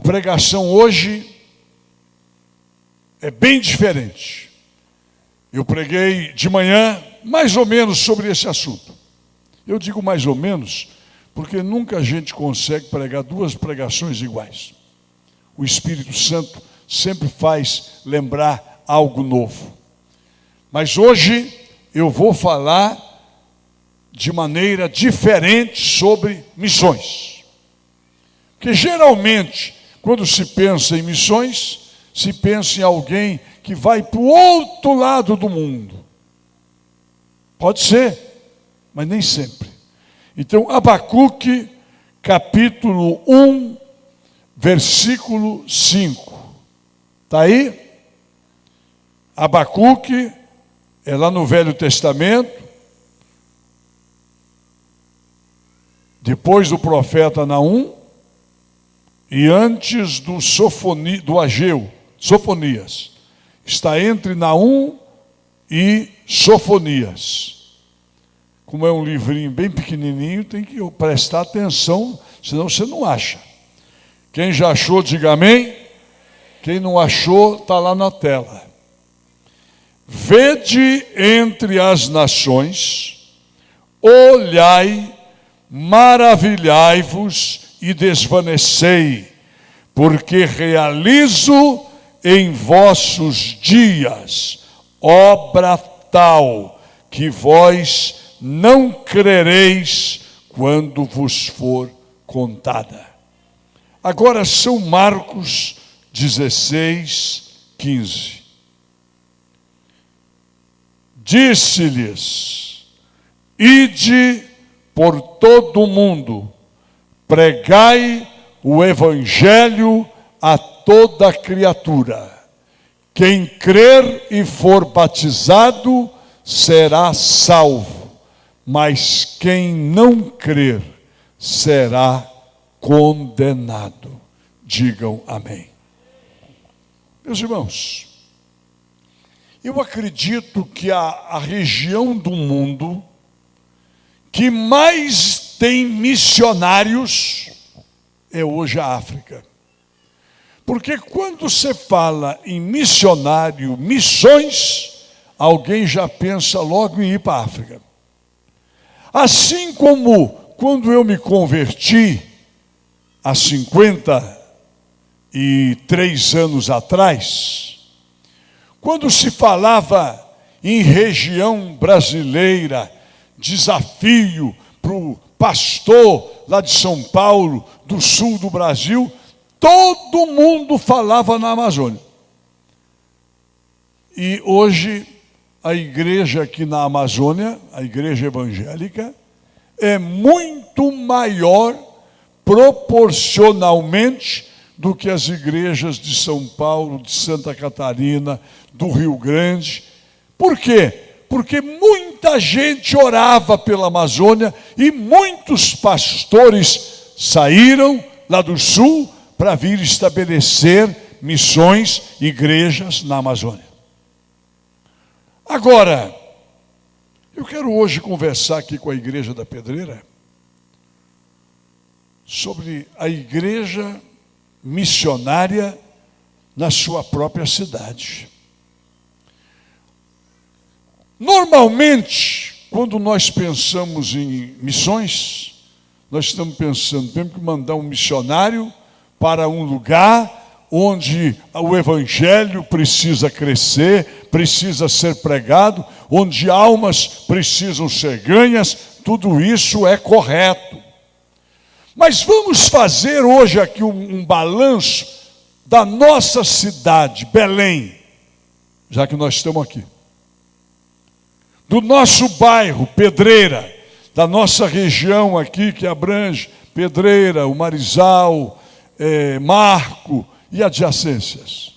pregação hoje é bem diferente. Eu preguei de manhã mais ou menos sobre esse assunto. Eu digo mais ou menos porque nunca a gente consegue pregar duas pregações iguais. O Espírito Santo sempre faz lembrar algo novo. Mas hoje eu vou falar de maneira diferente sobre missões. Porque geralmente, quando se pensa em missões, se pensa em alguém que vai para o outro lado do mundo. Pode ser, mas nem sempre. Então, Abacuque, capítulo 1, versículo 5. Está aí? Abacuque, é lá no Velho Testamento, depois do profeta Naum, e antes do Ageu, Sofonias. Está entre Naum e Sofonias. Como é um livrinho bem pequenininho, tem que prestar atenção, senão você não acha. Quem já achou, diga amém. Quem não achou, está lá na tela. Vede entre as nações, olhai, maravilhai-vos e desvanecei, porque realizo em vossos dias obra tal que vós não crereis quando vos for contada. Agora São Marcos 16, 15. Disse-lhes: ide por todo o mundo, pregai o evangelho a toda criatura. Quem crer e for batizado será salvo, mas quem não crer será condenado. Digam amém. Meus irmãos, eu acredito que a região do mundo que mais tem missionários é hoje a África. Porque quando você fala em missionário, missões, alguém já pensa logo em ir para a África. Assim como quando eu me converti, há 53 anos atrás, quando se falava em região brasileira, desafio para o pastor lá de São Paulo, do sul do Brasil, todo mundo falava na Amazônia. E hoje a igreja aqui na Amazônia, a igreja evangélica, é muito maior proporcionalmente do que as igrejas de São Paulo, de Santa Catarina, do Rio Grande. Por quê? Porque muita gente orava pela Amazônia e muitos pastores saíram lá do sul para vir estabelecer missões, igrejas na Amazônia. Agora, eu quero hoje conversar aqui com a Igreja da Pedreira sobre a igreja missionária na sua própria cidade. Normalmente, quando nós pensamos em missões, nós estamos pensando, temos que mandar um missionário para um lugar onde o evangelho precisa crescer, precisa ser pregado, onde almas precisam ser ganhas, tudo isso é correto. Mas vamos fazer hoje aqui um balanço da nossa cidade, Belém, já que nós estamos aqui. Do nosso bairro, Pedreira, da nossa região aqui que abrange Pedreira, o Marizal, Marco e adjacências.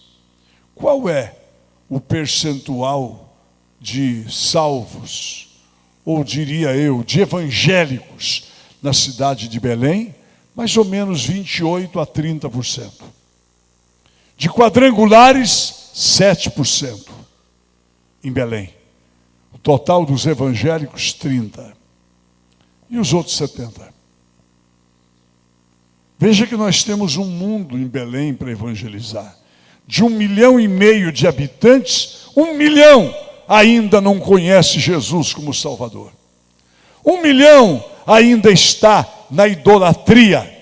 Qual é o percentual de salvos, ou diria eu, de evangélicos na cidade de Belém? Mais ou menos 28% a 30%. De quadrangulares, 7% em Belém. O total dos evangélicos, 30%. E os outros 70%? Veja que nós temos um mundo em Belém para evangelizar. De 1,5 milhão de habitantes, 1 milhão ainda não conhece Jesus como Salvador. 1 milhão ainda está na idolatria.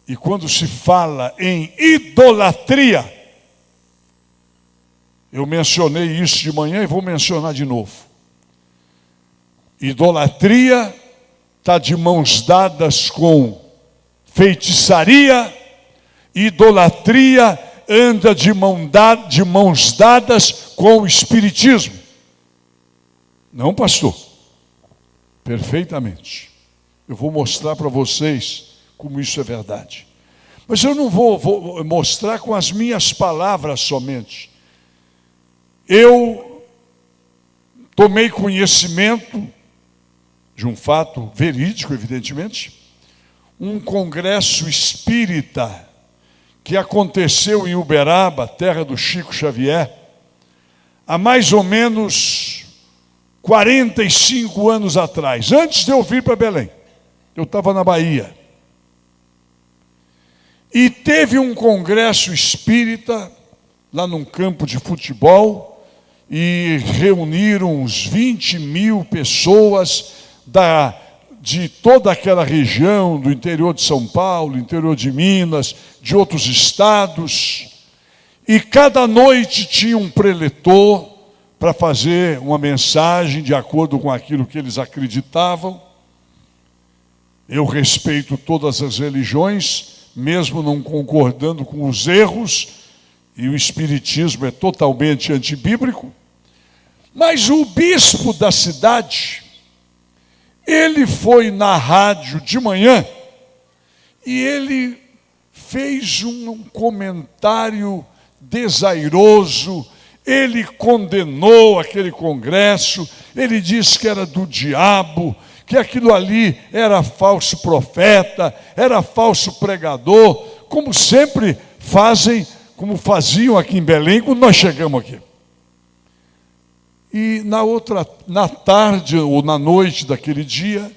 E quando se fala em idolatria, eu mencionei isso de manhã e vou mencionar de novo. Idolatria está de mãos dadas com feitiçaria, idolatria anda de mãos dadas com o espiritismo. Não, pastor? Perfeitamente. Eu vou mostrar para vocês como isso é verdade. Mas eu não vou mostrar com as minhas palavras somente. Eu tomei conhecimento de um fato verídico, evidentemente, um congresso espírita que aconteceu em Uberaba, terra do Chico Xavier, há mais ou menos 45 anos atrás, antes de eu vir para Belém. Eu estava na Bahia. E teve um congresso espírita lá num campo de futebol e reuniram uns 20 mil pessoas de toda aquela região, do interior de São Paulo, interior de Minas, de outros estados. E cada noite tinha um preletor para fazer uma mensagem de acordo com aquilo que eles acreditavam. Eu respeito todas as religiões, mesmo não concordando com os erros, e o espiritismo é totalmente antibíblico. Mas o bispo da cidade, ele foi na rádio de manhã e ele fez um comentário desairoso. Ele condenou aquele congresso, ele disse que era do diabo, que aquilo ali era falso profeta, era falso pregador, como sempre fazem, como faziam aqui em Belém quando nós chegamos aqui. E na tarde ou na noite daquele dia,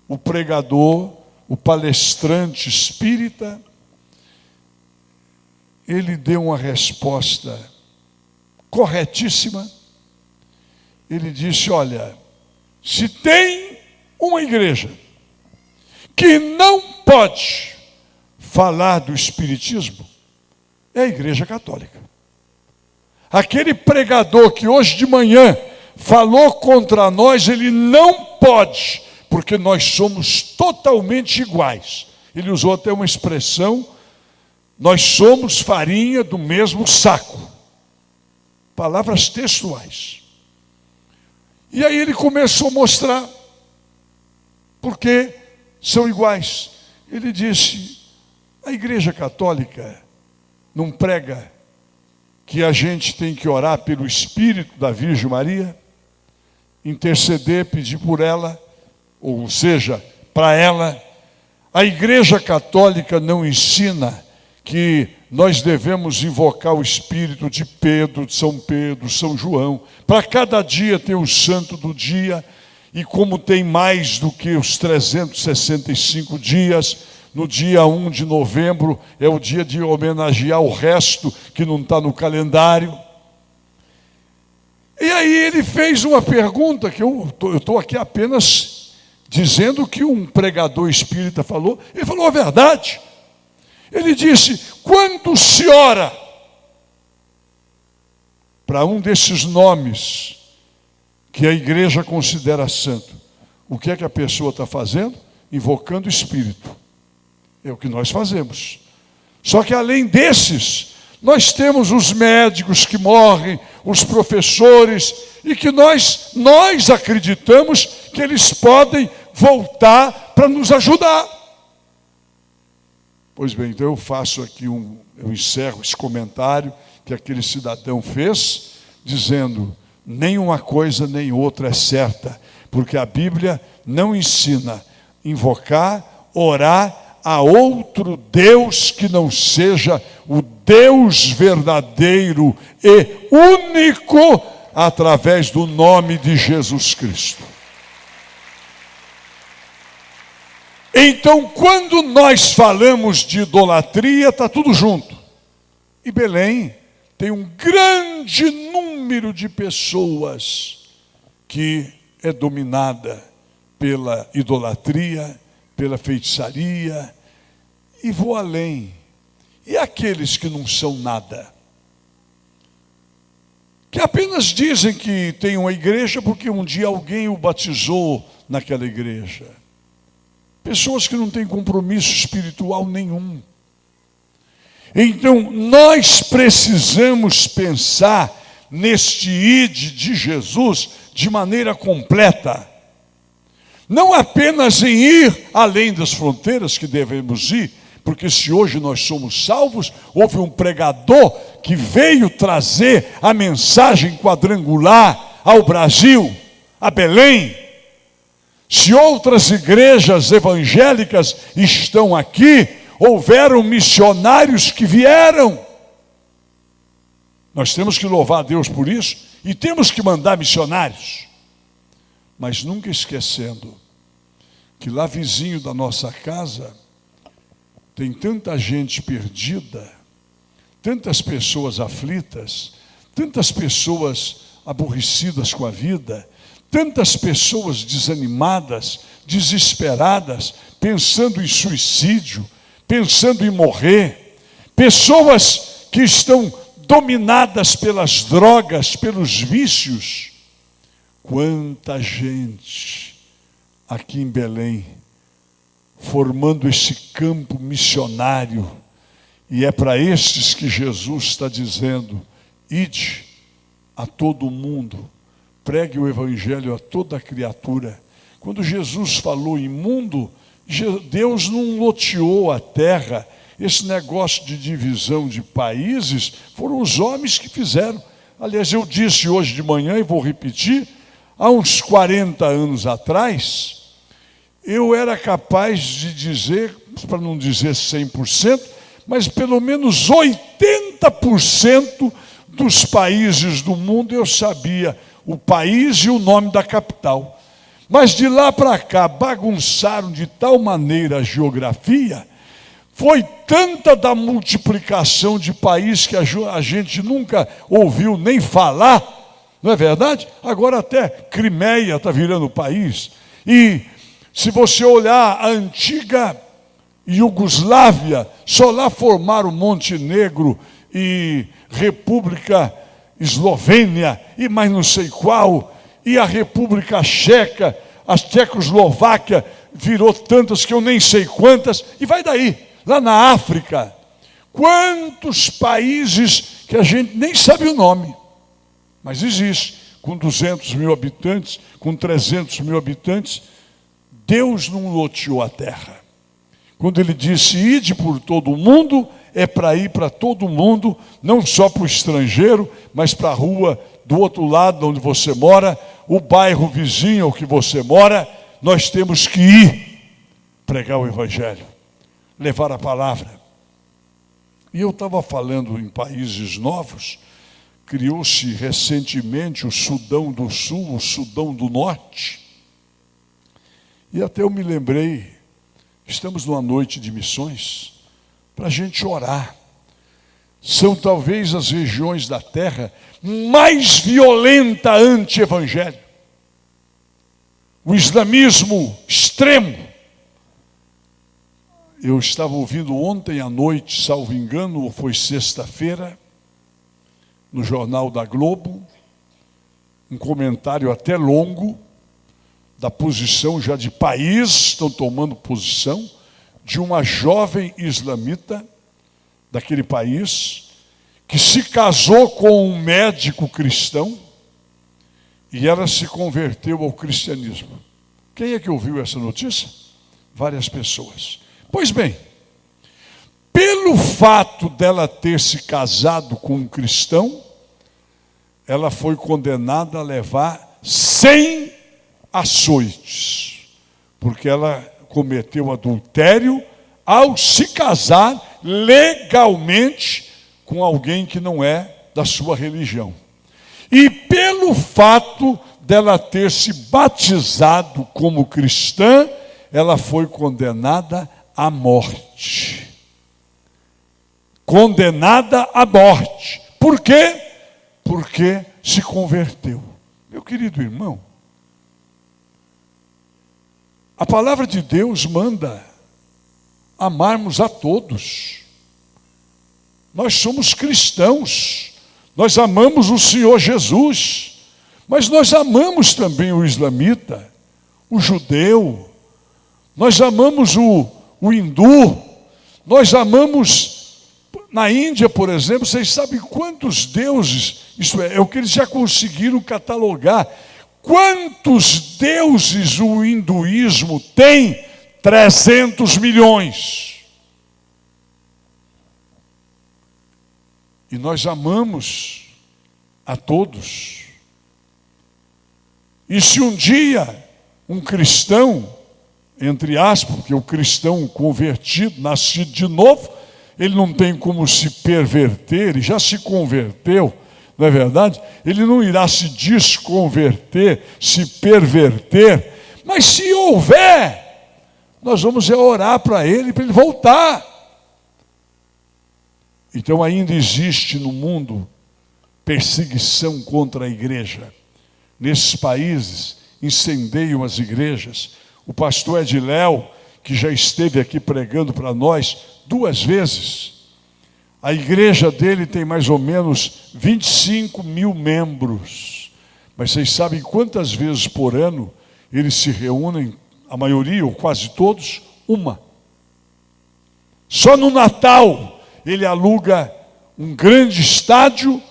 o pregador, o palestrante espírita, ele deu uma resposta corretíssima. Ele disse: olha, se tem uma igreja que não pode falar do espiritismo, é a Igreja Católica. Aquele pregador que hoje de manhã falou contra nós, ele não pode, porque nós somos totalmente iguais. Ele usou até uma expressão: nós somos farinha do mesmo saco. Palavras textuais. E aí ele começou a mostrar porque são iguais. Ele disse: a Igreja Católica não prega que a gente tem que orar pelo espírito da Virgem Maria, interceder, pedir por ela, ou seja, para ela. A Igreja Católica não ensina que nós devemos invocar o espírito de Pedro, de São João. Para cada dia tem o santo do dia, e como tem mais do que os 365 dias, no dia 1 de novembro é o dia de homenagear o resto que não está no calendário. E aí ele fez uma pergunta, que eu estou aqui apenas dizendo que um pregador espírita falou. Ele falou a verdade. Ele disse: quando se ora para um desses nomes que a igreja considera santo, o que é que a pessoa está fazendo? Invocando o espírito. É o que nós fazemos. Só que além desses, nós temos os médicos que morrem, os professores, e que nós acreditamos que eles podem voltar para nos ajudar. Pois bem, então eu faço aqui eu encerro esse comentário que aquele cidadão fez, dizendo: nem uma coisa nem outra é certa, porque a Bíblia não ensina invocar, orar a outro Deus que não seja o Deus verdadeiro e único através do nome de Jesus Cristo. Então, quando nós falamos de idolatria, está tudo junto. E Belém tem um grande número de pessoas que é dominada pela idolatria, pela feitiçaria, e vou além. E aqueles que não são nada? Que apenas dizem que tem uma igreja porque um dia alguém o batizou naquela igreja. Pessoas que não têm compromisso espiritual nenhum. Então, nós precisamos pensar neste ide de Jesus de maneira completa. Não apenas em ir além das fronteiras que devemos ir, porque se hoje nós somos salvos, houve um pregador que veio trazer a mensagem quadrangular ao Brasil, a Belém. Se outras igrejas evangélicas estão aqui, houveram missionários que vieram. Nós temos que louvar a Deus por isso e temos que mandar missionários. Mas nunca esquecendo que lá vizinho da nossa casa tem tanta gente perdida, tantas pessoas aflitas, tantas pessoas aborrecidas com a vida, tantas pessoas desanimadas, desesperadas, pensando em suicídio, pensando em morrer, pessoas que estão dominadas pelas drogas, pelos vícios. Quanta gente aqui em Belém, formando esse campo missionário, e é para estes que Jesus está dizendo: ide a todo mundo, pregue o evangelho a toda criatura. Quando Jesus falou em mundo, Deus não loteou a terra. Esse negócio de divisão de países foram os homens que fizeram. Aliás, eu disse hoje de manhã e vou repetir, há uns 40 anos atrás, eu era capaz de dizer, para não dizer 100%, mas pelo menos 80% dos países do mundo eu sabia o país e o nome da capital. Mas de lá para cá bagunçaram de tal maneira a geografia, foi tanta da multiplicação de país que a gente nunca ouviu nem falar, não é verdade? Agora até Crimeia está virando país. E se você olhar a antiga Iugoslávia, só lá formaram Montenegro e República Eslovênia e mais não sei qual, e a República Tcheca, a Tchecoslováquia virou tantas que eu nem sei quantas, e vai daí. Lá na África, quantos países que a gente nem sabe o nome, mas existe, com 200 mil habitantes, com 300 mil habitantes. Deus não loteou a terra. Quando ele disse ide por todo o mundo, é para ir para todo mundo, não só para o estrangeiro, mas para a rua do outro lado onde você mora, o bairro vizinho ao que você mora. Nós temos que ir pregar o evangelho, levar a palavra. E eu estava falando em países novos, criou-se recentemente o Sudão do Sul, o Sudão do Norte, e até eu me lembrei, estamos numa noite de missões, para a gente orar. São talvez as regiões da terra mais violenta anti-evangelho. O islamismo extremo. Eu estava ouvindo ontem à noite, salvo engano, ou foi sexta-feira, no Jornal da Globo, um comentário até longo, da posição já de país, estão tomando posição, de uma jovem islamita daquele país, que se casou com um médico cristão, e ela se converteu ao cristianismo. Quem é que ouviu essa notícia? Várias pessoas. Pois bem, pelo fato dela ter se casado com um cristão, ela foi condenada a levar 100 açoites, porque ela cometeu adultério ao se casar legalmente com alguém que não é da sua religião. E pelo fato dela ter se batizado como cristã, ela foi condenada à morte. Condenada à morte. Por quê? Porque se converteu. Meu querido irmão, a palavra de Deus manda amarmos a todos. Nós somos cristãos, nós amamos o Senhor Jesus, mas nós amamos também o islamita, o judeu, nós amamos o hindu, nós amamos, na Índia, por exemplo, vocês sabem quantos deuses, isto é o que eles já conseguiram catalogar, quantos deuses o hinduísmo tem? 300 milhões. E nós amamos a todos. E se um dia um cristão, entre aspas, porque o cristão convertido, nascido de novo, ele não tem como se perverter, ele já se converteu, não é verdade? Ele não irá se desconverter, se perverter, mas se houver, nós vamos orar para ele voltar. Então ainda existe no mundo perseguição contra a igreja. Nesses países incendeiam as igrejas. O pastor Ediléu, que já esteve aqui pregando para nós 2 vezes, a igreja dele tem mais ou menos 25 mil membros. Mas vocês sabem quantas vezes por ano eles se reúnem, a maioria ou quase todos? Uma. Só no Natal ele aluga um grande estádio,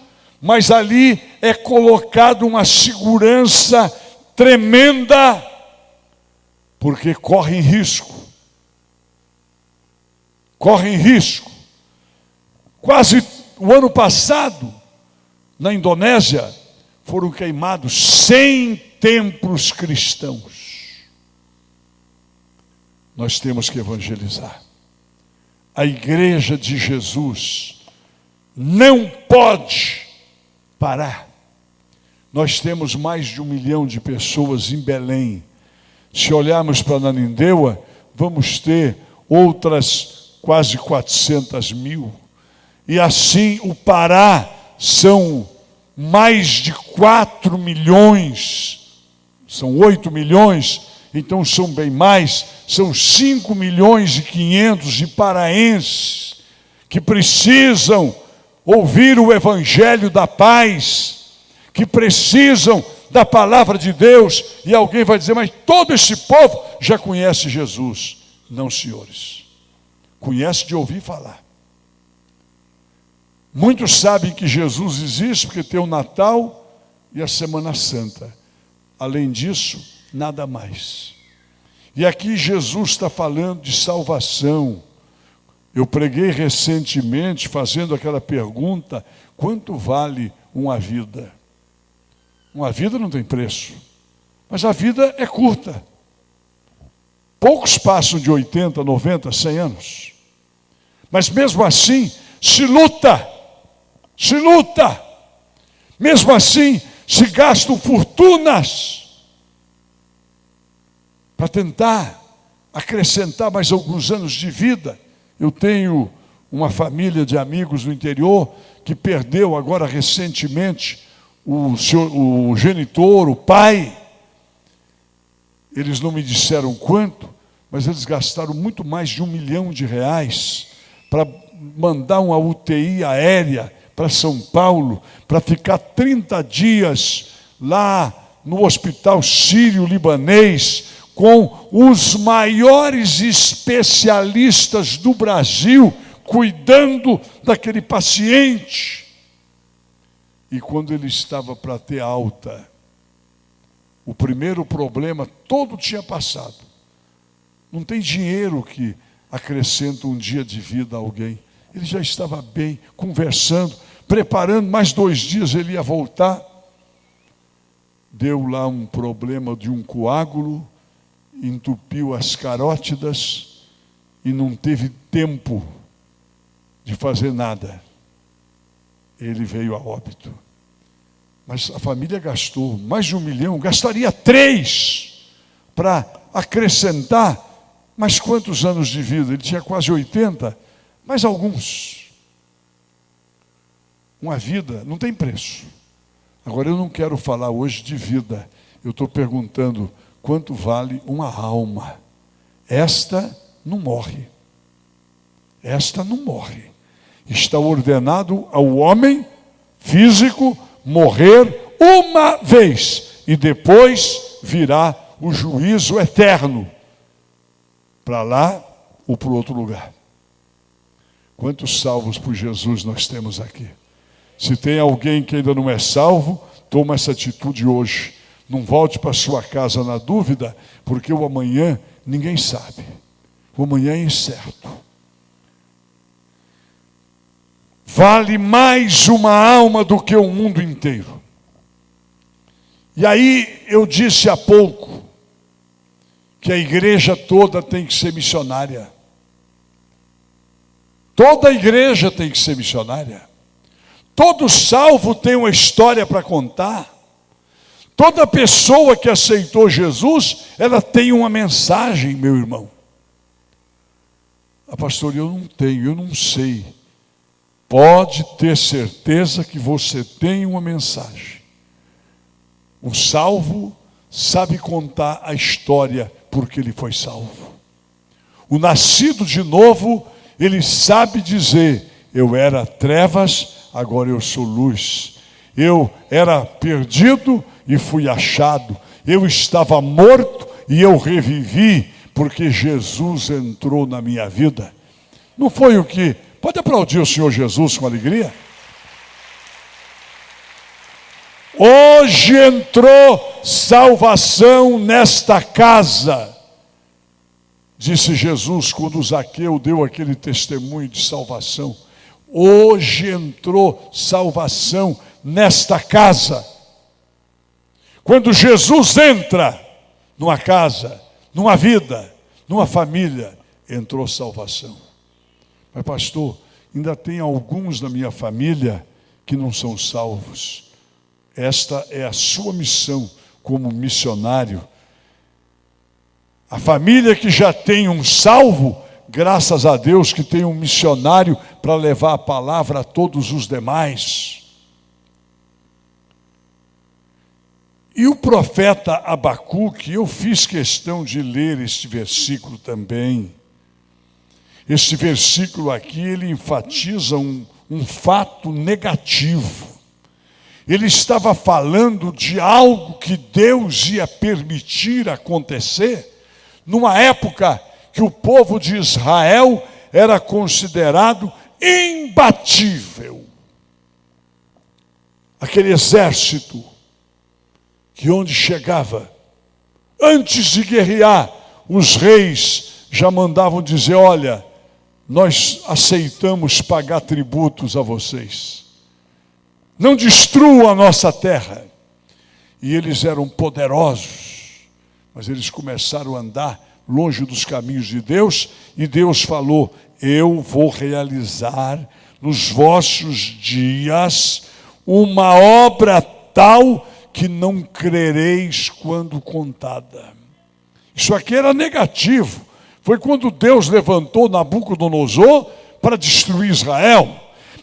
mas ali é colocado uma segurança tremenda, porque correm risco. Correm risco. Quase o ano passado, na Indonésia, foram queimados 100 templos cristãos. Nós temos que evangelizar. A igreja de Jesus não pode parar. Nós temos mais de 1 milhão de pessoas em Belém. Se olharmos para Ananindeua, vamos ter outras quase 400 mil. E assim o Pará são mais de 4 milhões, são 8 milhões, então são bem mais, são 5 milhões e 500 de paraenses que precisam ouvir o evangelho da paz, que precisam da palavra de Deus, e alguém vai dizer, mas todo esse povo já conhece Jesus. Não, senhores, conhece de ouvir falar. Muitos sabem que Jesus existe porque tem o Natal e a Semana Santa. Além disso, nada mais. E aqui Jesus está falando de salvação. Eu preguei recentemente fazendo aquela pergunta, quanto vale uma vida? Uma vida não tem preço, mas a vida é curta. Poucos passam de 80, 90, 100 anos. Mas mesmo assim, se luta. Se luta. Mesmo assim, se gastam fortunas para tentar acrescentar mais alguns anos de vida. Eu tenho uma família de amigos no interior que perdeu agora recentemente o genitor, o pai. Eles não me disseram quanto, mas eles gastaram muito mais de R$1 milhão para mandar uma UTI aérea para São Paulo, para ficar 30 dias lá no hospital sírio-libanês, com os maiores especialistas do Brasil, cuidando daquele paciente. E quando ele estava para ter alta, o primeiro problema todo tinha passado. Não tem dinheiro que acrescenta um dia de vida a alguém. Ele já estava bem, conversando, preparando, mais 2 dias ele ia voltar. Deu lá um problema de um coágulo, entupiu as carótidas e não teve tempo de fazer nada. Ele veio a óbito. Mas a família gastou mais de R$1 milhão, gastaria 3 para acrescentar Mas quantos anos de vida? Ele tinha quase 80, mas alguns. Uma vida não tem preço. Agora, eu não quero falar hoje de vida. Eu estou perguntando quanto vale uma alma. Esta não morre. Esta não morre. Está ordenado ao homem físico morrer uma vez. E depois virá o juízo eterno. Para lá ou para o outro lugar. Quantos salvos por Jesus nós temos aqui? Se tem alguém que ainda não é salvo, toma essa atitude hoje. Não volte para sua casa na dúvida, porque o amanhã ninguém sabe. O amanhã é incerto. Vale mais uma alma do que o mundo inteiro. E aí eu disse há pouco que a igreja toda tem que ser missionária. Toda a igreja tem que ser missionária. Todo salvo tem uma história para contar. Toda pessoa que aceitou Jesus, ela tem uma mensagem, meu irmão. Pastor, eu não tenho, eu não sei. Pode ter certeza que você tem uma mensagem. O salvo sabe contar a história porque ele foi salvo. O nascido de novo, ele sabe dizer: eu era trevas, agora eu sou luz. Eu era perdido e fui achado. Eu estava morto e eu revivi, porque Jesus entrou na minha vida. Não foi o que... Pode aplaudir o Senhor Jesus com alegria? Hoje entrou salvação nesta casa, disse Jesus quando Zaqueu deu aquele testemunho de salvação. Hoje entrou salvação nesta casa. Quando Jesus entra numa casa, numa vida, numa família, entrou salvação. Mas pastor, ainda tem alguns na minha família que não são salvos. Esta é a sua missão como missionário. A família que já tem um salvo, graças a Deus que tem um missionário para levar a palavra a todos os demais. E o profeta Abacuque, eu fiz questão de ler este versículo também. Este versículo aqui, ele enfatiza um fato negativo. Ele estava falando de algo que Deus ia permitir acontecer, numa época que o povo de Israel era considerado imbatível. Aquele exército que onde chegava, antes de guerrear, os reis já mandavam dizer: olha, nós aceitamos pagar tributos a vocês. Não destruam a nossa terra. E eles eram poderosos, mas eles começaram a andar longe dos caminhos de Deus, e Deus falou: eu vou realizar nos vossos dias uma obra tal que não crereis quando contada. Isso aqui era negativo. Foi quando Deus levantou Nabucodonosor para destruir Israel.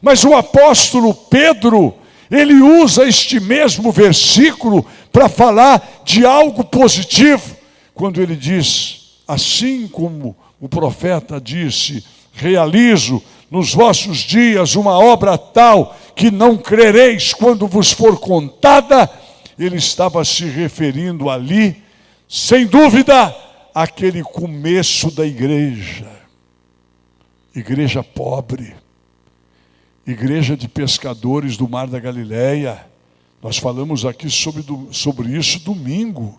Mas o apóstolo Pedro, ele usa este mesmo versículo para falar de algo positivo. Quando ele diz: assim como o profeta disse, realizo nos vossos dias uma obra tal que não crereis quando vos for contada. Ele estava se referindo ali, sem dúvida, àquele começo da igreja. Igreja pobre. Igreja de pescadores do Mar da Galileia. Nós falamos aqui sobre isso domingo.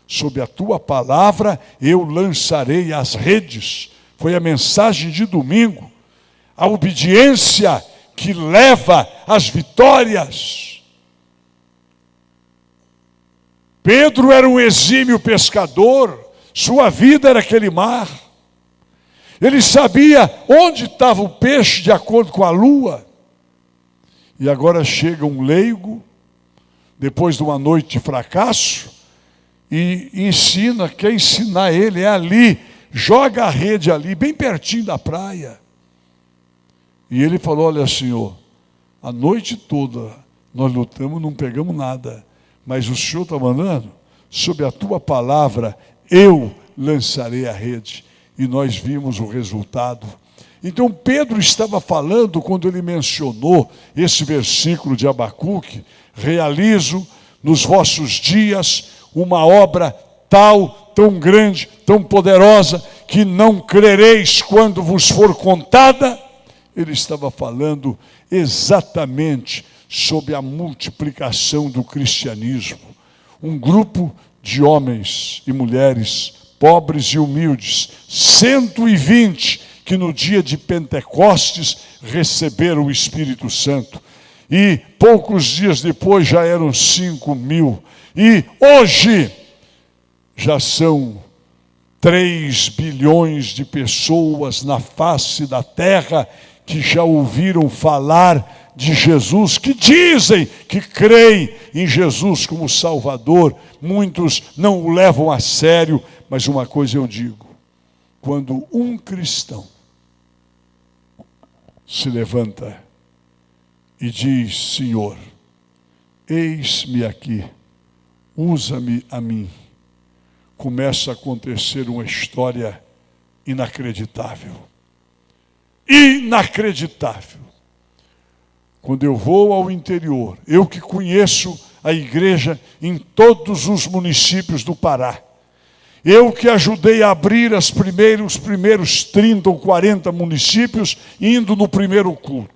Sob a tua palavra eu lançarei as redes. Foi a mensagem de domingo. A obediência que leva às vitórias. Pedro era um exímio pescador. Sua vida era aquele mar. Ele sabia onde estava o peixe de acordo com a lua. E agora chega um leigo, depois de uma noite de fracasso, e ensina, quer ensinar ele, é ali, joga a rede ali, bem pertinho da praia. E ele falou, olha, senhor, a noite toda nós lutamos, não pegamos nada, mas o senhor está mandando, sob a tua palavra, eu lançarei a rede. E nós vimos o resultado. Então Pedro estava falando, quando ele mencionou esse versículo de Abacuque, realizo nos vossos dias uma obra tal, tão grande, tão poderosa, que não crereis quando vos for contada. Ele estava falando exatamente sobre a multiplicação do cristianismo. Um grupo de homens e mulheres, pobres e humildes, 120, que no dia de Pentecostes receberam o Espírito Santo. E poucos dias depois já eram 5.000. E hoje já são 3 bilhões de pessoas na face da terra que já ouviram falar de Jesus, que dizem que creem em Jesus como Salvador. Muitos não o levam a sério, mas uma coisa eu digo: quando um cristão se levanta e diz, Senhor, eis-me aqui, usa-me a mim, começa a acontecer uma história inacreditável. Inacreditável. Quando eu vou ao interior, eu que conheço a igreja em todos os municípios do Pará, eu que ajudei a abrir os primeiros 30 ou 40 municípios, indo no primeiro culto.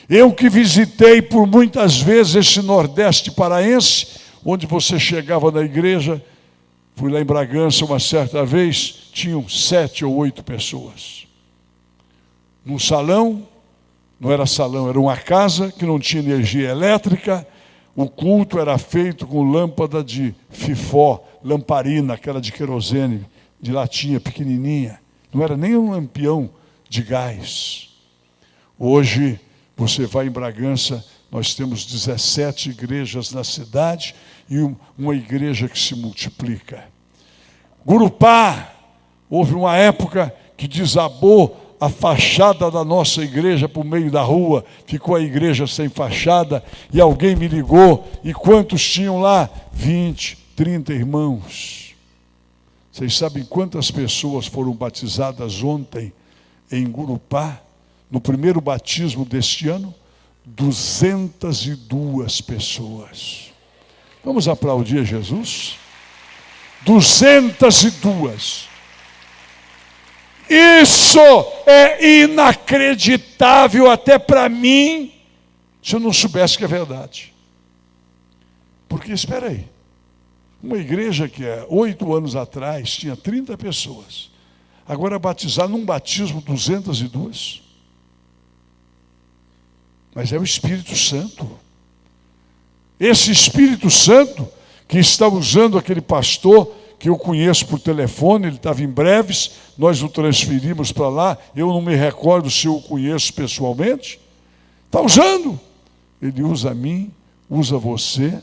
Eu que visitei por muitas vezes esse Nordeste paraense, onde você chegava na igreja, fui lá em Bragança uma certa vez, tinham 7 ou 8 pessoas. Num salão, não era salão, era uma casa que não tinha energia elétrica. O culto era feito com lâmpada de fifó, lamparina, aquela de querosene, de latinha pequenininha. Não era nem um lampião de gás. Hoje, você vai em Bragança, nós temos 17 igrejas na cidade e uma igreja que se multiplica. Gurupá, houve uma época que desabou a fachada da nossa igreja para o meio da rua, ficou a igreja sem fachada, e alguém me ligou, e quantos tinham lá? 20, 30 irmãos. Vocês sabem quantas pessoas foram batizadas ontem em Gurupá, no primeiro batismo deste ano? 202 pessoas. Vamos aplaudir Jesus? 202. Isso é inacreditável até para mim, se eu não soubesse que é verdade. Porque, espera aí, uma igreja que 8 anos atrás tinha 30 pessoas, agora batizar num batismo 202. Mas é o Espírito Santo. Esse Espírito Santo que está usando aquele pastor que eu conheço por telefone, ele estava em Breves, nós o transferimos para lá, eu não me recordo se eu o conheço pessoalmente. Está usando. Ele usa a mim, usa você.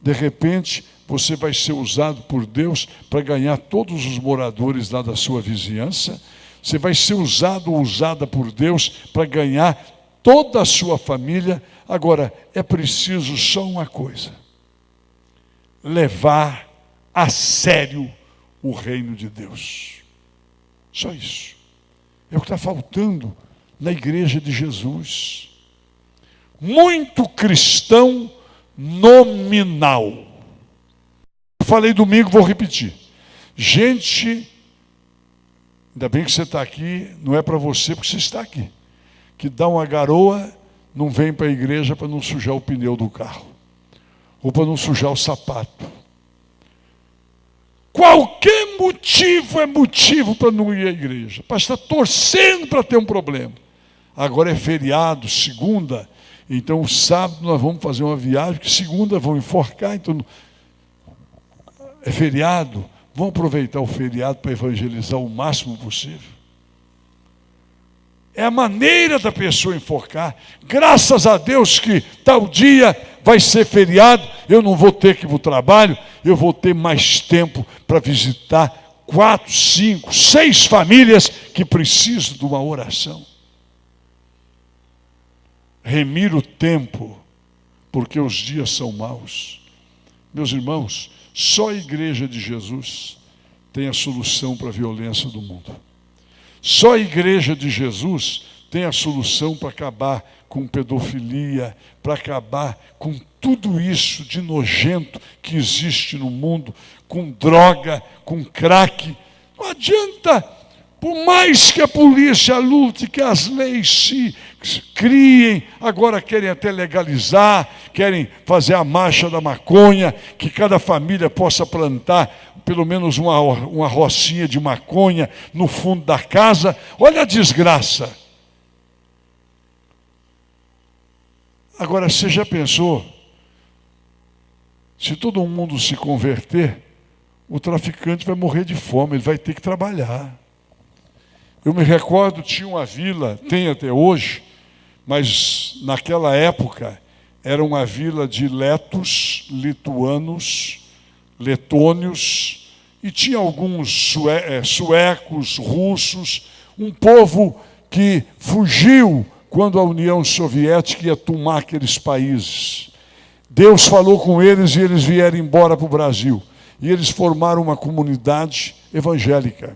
De repente, você vai ser usado por Deus para ganhar todos os moradores lá da sua vizinhança. Você vai ser usado ou usada por Deus para ganhar toda a sua família. Agora, é preciso só uma coisa: levar a sério o reino de Deus. Só isso. É o que está faltando na igreja de Jesus. Muito cristão nominal. Eu falei domingo, vou repetir. Gente, ainda bem que você está aqui, não é para você, porque você está aqui, que dá uma garoa, não vem para a igreja para não sujar o pneu do carro, ou para não sujar o sapato. Qualquer motivo é motivo para não ir à igreja. Para estar torcendo para ter um problema. Agora é feriado, segunda, então sábado nós vamos fazer uma viagem, que segunda vão enforcar, então é feriado, vamos aproveitar o feriado para evangelizar o máximo possível. É a maneira da pessoa enforcar. Graças a Deus que tal dia vai ser feriado, eu não vou ter que ir para o trabalho, eu vou ter mais tempo para visitar 4, 5, 6 famílias que precisam de uma oração. Remir o tempo, porque os dias são maus. Meus irmãos, só a Igreja de Jesus tem a solução para a violência do mundo. Só a Igreja de Jesus tem a solução para acabar com pedofilia, para acabar com tudo isso de nojento que existe no mundo, com droga, com crack. Não adianta, por mais que a polícia lute, que as leis se criem, agora querem até legalizar, querem fazer a marcha da maconha, que cada família possa plantar pelo menos uma rocinha de maconha no fundo da casa. Olha a desgraça. Agora, você já pensou, se todo mundo se converter, o traficante vai morrer de fome, ele vai ter que trabalhar. Eu me recordo, tinha uma vila, tem até hoje, mas naquela época era uma vila de letos, lituanos, letônios, e tinha alguns suecos, russos, um povo que fugiu quando a União Soviética ia tomar aqueles países. Deus falou com eles e eles vieram embora para o Brasil. E eles formaram uma comunidade evangélica.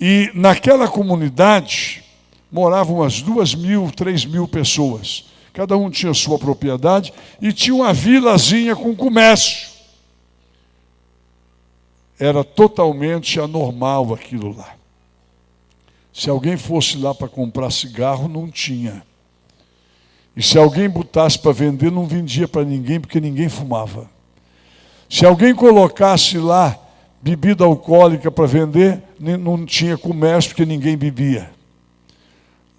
E naquela comunidade moravam umas 2.000, 3.000 pessoas. Cada um tinha sua propriedade e tinha uma vilazinha com comércio. Era totalmente anormal aquilo lá. Se alguém fosse lá para comprar cigarro, não tinha. E se alguém botasse para vender, não vendia para ninguém, porque ninguém fumava. Se alguém colocasse lá bebida alcoólica para vender, não tinha comércio, porque ninguém bebia.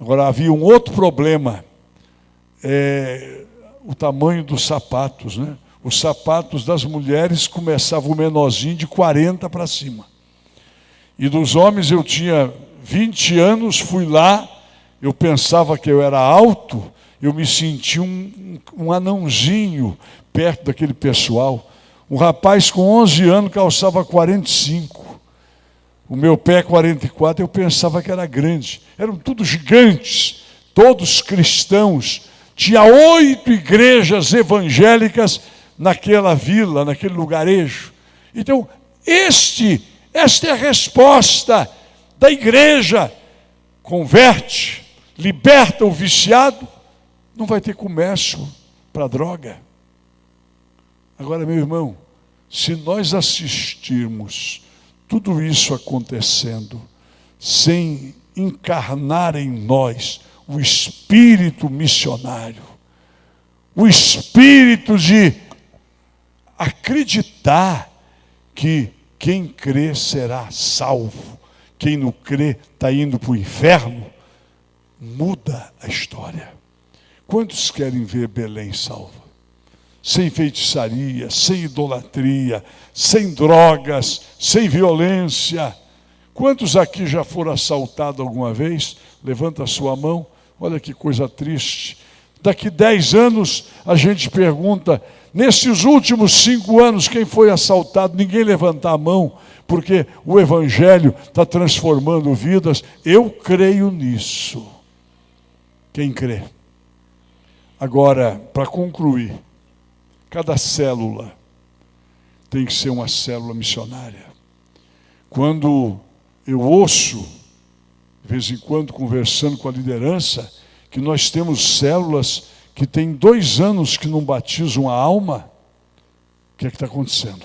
Agora, havia um outro problema, o tamanho dos sapatos, né? Os sapatos das mulheres começavam menorzinho de 40 para cima. E dos homens eu tinha 20 anos, fui lá, eu pensava que eu era alto, eu me senti um anãozinho perto daquele pessoal. Um rapaz com 11 anos calçava 45. O meu pé 44, eu pensava que era grande. Eram todos gigantes, todos cristãos. Tinha 8 igrejas evangélicas naquela vila, naquele lugarejo. Então, esta é a resposta da igreja. Converte, liberta o viciado, não vai ter comércio para droga. Agora, meu irmão, se nós assistirmos tudo isso acontecendo, sem encarnar em nós o espírito missionário, o espírito de acreditar que quem crê será salvo, quem não crê está indo para o inferno, muda a história. Quantos querem ver Belém salva? Sem feitiçaria, sem idolatria, sem drogas, sem violência. Quantos aqui já foram assaltados alguma vez? Levanta a sua mão. Olha que coisa triste. Daqui 10 anos a gente pergunta, nesses últimos 5 anos quem foi assaltado? Ninguém levanta a mão, porque o Evangelho está transformando vidas. Eu creio nisso. Quem crê? Agora, para concluir, cada célula tem que ser uma célula missionária. Quando eu ouço, de vez em quando, conversando com a liderança, que nós temos células que tem 2 anos que não batizam a alma, o que é que está acontecendo?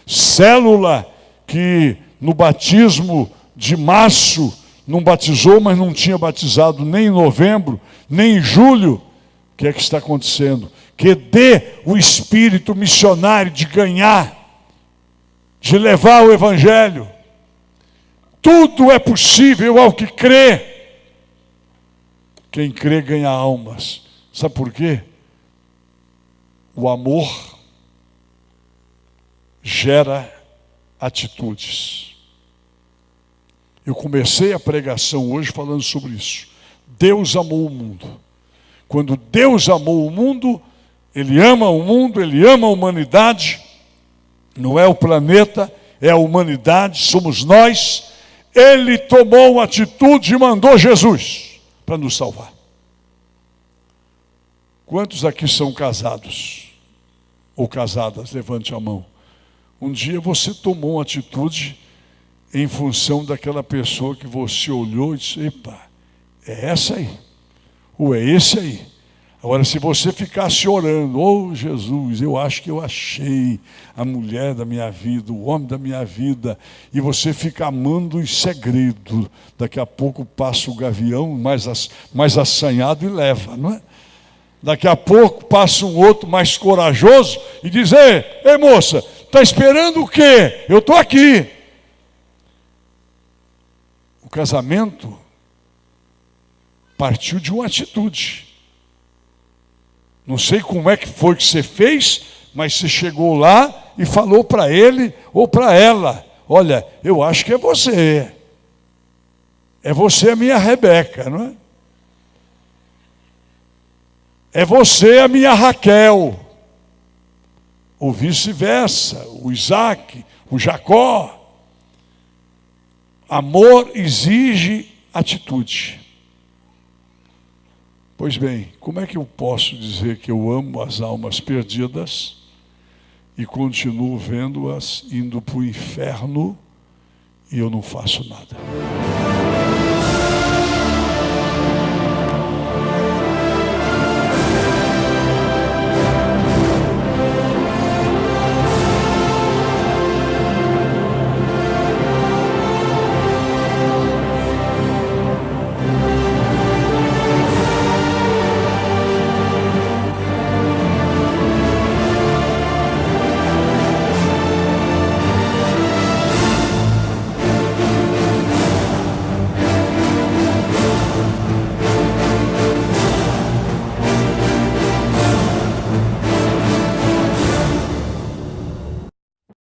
Célula que no batismo de março não batizou, mas não tinha batizado nem em novembro, nem em julho. O que é que está acontecendo? Que dê o espírito missionário de ganhar, de levar o Evangelho. Tudo é possível ao que crê. Quem crê ganha almas. Sabe por quê? O amor gera atitudes. Eu comecei a pregação hoje falando sobre isso. Deus amou o mundo. Quando Deus amou o mundo, Ele ama o mundo, Ele ama a humanidade. Não é o planeta, é a humanidade, somos nós. Ele tomou uma atitude e mandou Jesus para nos salvar. Quantos aqui são casados ou casadas? Levante a mão. Um dia você tomou uma atitude em função daquela pessoa que você olhou e disse: epa, é essa aí, ou é esse aí. Agora, se você ficasse orando: oh Jesus, eu acho que eu achei a mulher da minha vida, o homem da minha vida, e você amando em segredo, daqui a pouco passa o gavião mais assanhado e leva, não é? Daqui a pouco passa um outro mais corajoso e diz: ei moça, está esperando o quê? Eu estou aqui. O casamento partiu de uma atitude. Não sei como é que foi que você fez, mas você chegou lá e falou para ele ou para ela: olha, eu acho que é você. É você a minha Rebeca, não é? É você a minha Raquel. Ou vice-versa, o Isaac, o Jacó. Amor exige atitude. Pois bem, como é que eu posso dizer que eu amo as almas perdidas e continuo vendo-as indo para o inferno e eu não faço nada?